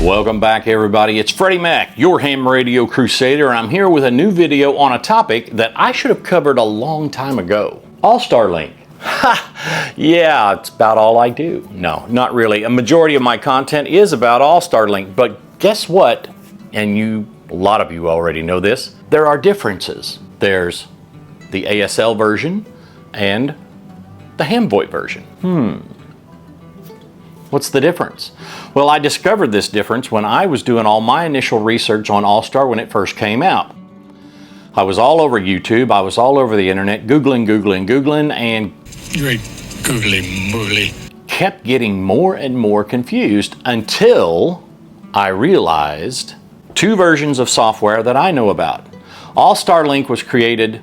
Welcome back, everybody. It's Freddie Mac, your ham radio crusader, and I'm here with a new video on a topic that I should have covered a long time ago. AllStarLink. Ha! Yeah, it's about all I do. No, not really. A majority of my content is about AllStarLink, but guess what? And a lot of you already know this. There are differences. There's the ASL version and the HamVoIP version. What's the difference? Well, I discovered this difference when I was doing all my initial research on AllStar when it first came out. I was all over YouTube, I was all over the internet, Googling, and Great googly moogly. Kept getting more and more confused until I realized two versions of software that I know about. AllStarLink was created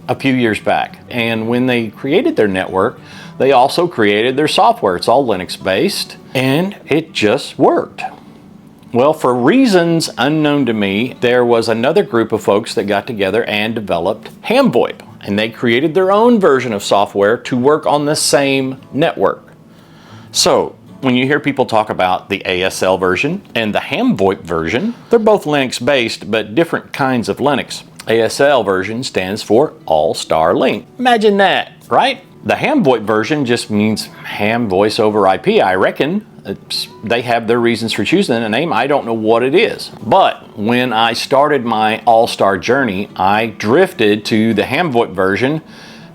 a few years back, and when they created their network, they also created their software. It's all Linux based, and it just worked. Well, for reasons unknown to me, there was another group of folks that got together and developed HamVoIP, and they created their own version of software to work on the same network. So when you hear people talk about the ASL version and the HamVoIP version, they're both Linux based, but different kinds of Linux. ASL version stands for AllStarLink. Imagine that, right? The HamVoIP version just means ham voice over IP, I reckon. They have their reasons for choosing the name. I don't know what it is. But when I started my AllStar journey, I drifted to the HamVoIP version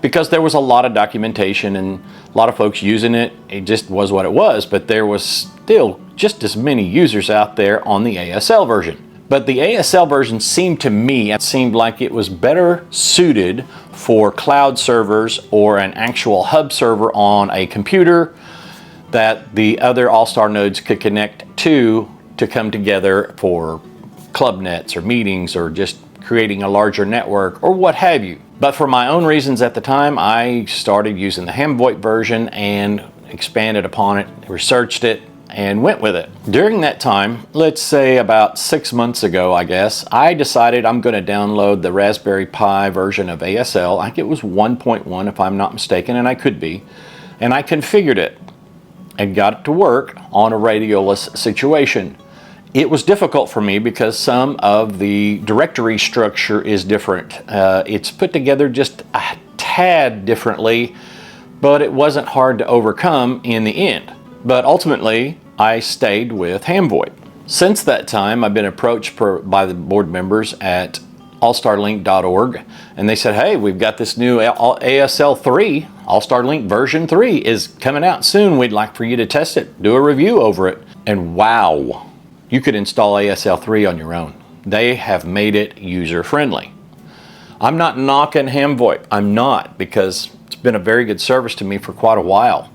because there was a lot of documentation and a lot of folks using it. It just was what it was, but there was still just as many users out there on the ASL version. But the ASL version seemed like it was better suited for cloud servers or an actual hub server on a computer that the other AllStar nodes could connect to come together for club nets or meetings or just creating a larger network or what have you. But for my own reasons at the time, I started using the HamVoIP version and expanded upon it, researched it, and went with it. During that time, let's say about 6 months ago, I guess, I decided I'm going to download the Raspberry Pi version of ASL. I think it was 1.1 if I'm not mistaken, and I could be. And I configured it and got it to work on a radioless situation. It was difficult for me because some of the directory structure is different. It's put together just a tad differently, but it wasn't hard to overcome in the end. But ultimately, I stayed with HamVoIP. Since that time, I've been approached by the board members at AllStarLink.org, and they said, hey, we've got this new ASL 3, AllStarLink version 3 is coming out soon. We'd like for you to test it, do a review over it. And wow, you could install ASL 3 on your own. They have made it user-friendly. I'm not knocking HamVoIP. I'm not, because it's been a very good service to me for quite a while.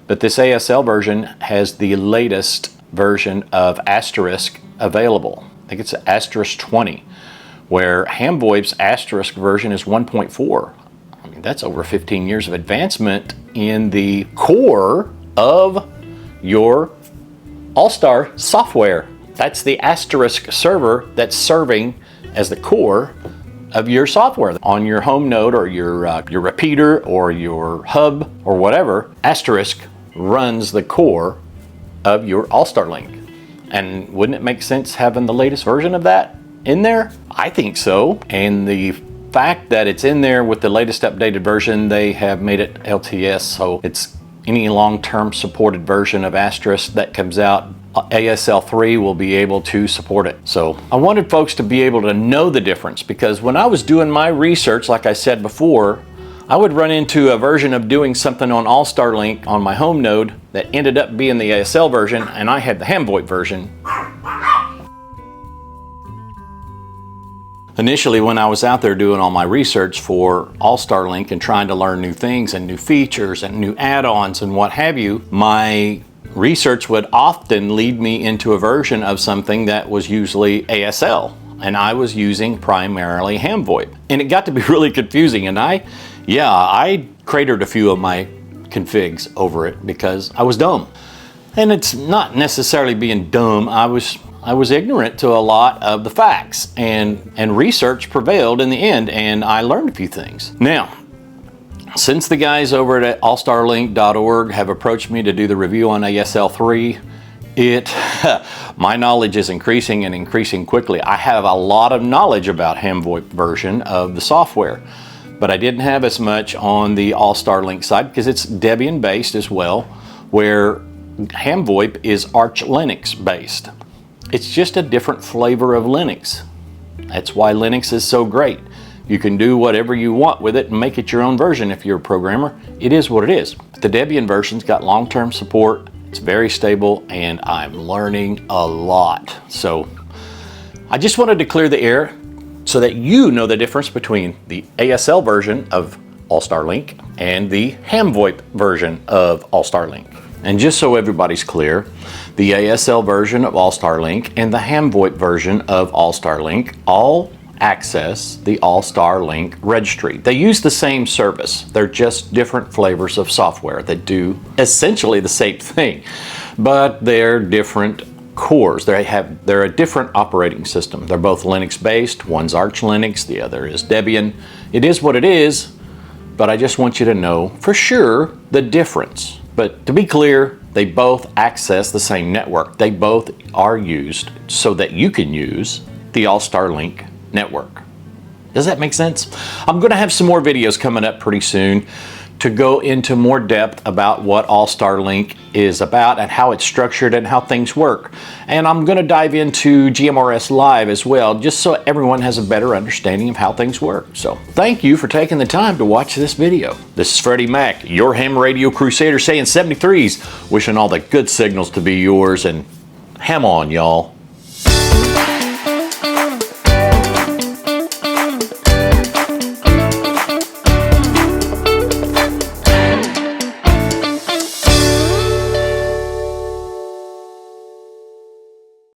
But this ASL version has the latest version of Asterisk available. I think it's Asterisk 20, where HamVoIP's Asterisk version is 1.4. I mean, that's over 15 years of advancement in the core of your AllStar software. That's the Asterisk server that's serving as the core of your software. On your home node or your repeater or your hub or whatever, Asterisk runs the core of your AllStarLink. And wouldn't it make sense having the latest version of that in there? I think so. And the fact that it's in there with the latest updated version, they have made it LTS, so it's any long-term supported version of Asterisk that comes out, ASL 3 will be able to support it. So I wanted folks to be able to know the difference, because when I was doing my research, like I said before, I would run into a version of doing something on AllStarLink on my home node that ended up being the ASL version, and I had the HamVoIP version. Initially, when I was out there doing all my research for AllStarLink and trying to learn new things and new features and new add-ons and what have you, my research would often lead me into a version of something that was usually ASL, and I was using primarily HamVoIP. And it got to be really confusing, and I cratered a few of my configs over it because I was dumb. And it's not necessarily being dumb, I was ignorant to a lot of the facts, and research prevailed in the end, and I learned a few things. Now, since the guys over at AllStarLink.org have approached me to do the review on ASL 3, My knowledge is increasing and increasing quickly. I have a lot of knowledge about HamVoIP version of the software, but I didn't have as much on the AllStarLink side because it's Debian based as well, where HamVoIP is Arch Linux based. It's just a different flavor of Linux. That's why Linux is so great. You can do whatever you want with it and make it your own version if you're a programmer. It is what it is. The Debian version's got long-term support. It's very stable and I'm learning a lot. So I just wanted to clear the air so that you know the difference between the ASL version of AllStarLink and the HamVoIP version of AllStarLink. And just so everybody's clear, the ASL version of AllStarLink and the HamVoIP version of AllStarLink all access the AllStarLink registry. They use the same service. They're just different flavors of software that do essentially the same thing, but they're different cores. They're a different operating system. They're both Linux based. One's Arch Linux, the other is Debian. It is what it is, but I just want you to know for sure the difference. But to be clear, they both access the same network. They both are used so that you can use the AllStarLink network. Does that make sense? I'm going to have some more videos coming up pretty soon to go into more depth about what AllStarLink is about and how it's structured and how things work. And I'm going to dive into GMRS Live as well, just so everyone has a better understanding of how things work. So thank you for taking the time to watch this video. This is Freddie Mac, your ham radio crusader, saying 73s, wishing all the good signals to be yours, and ham on, y'all.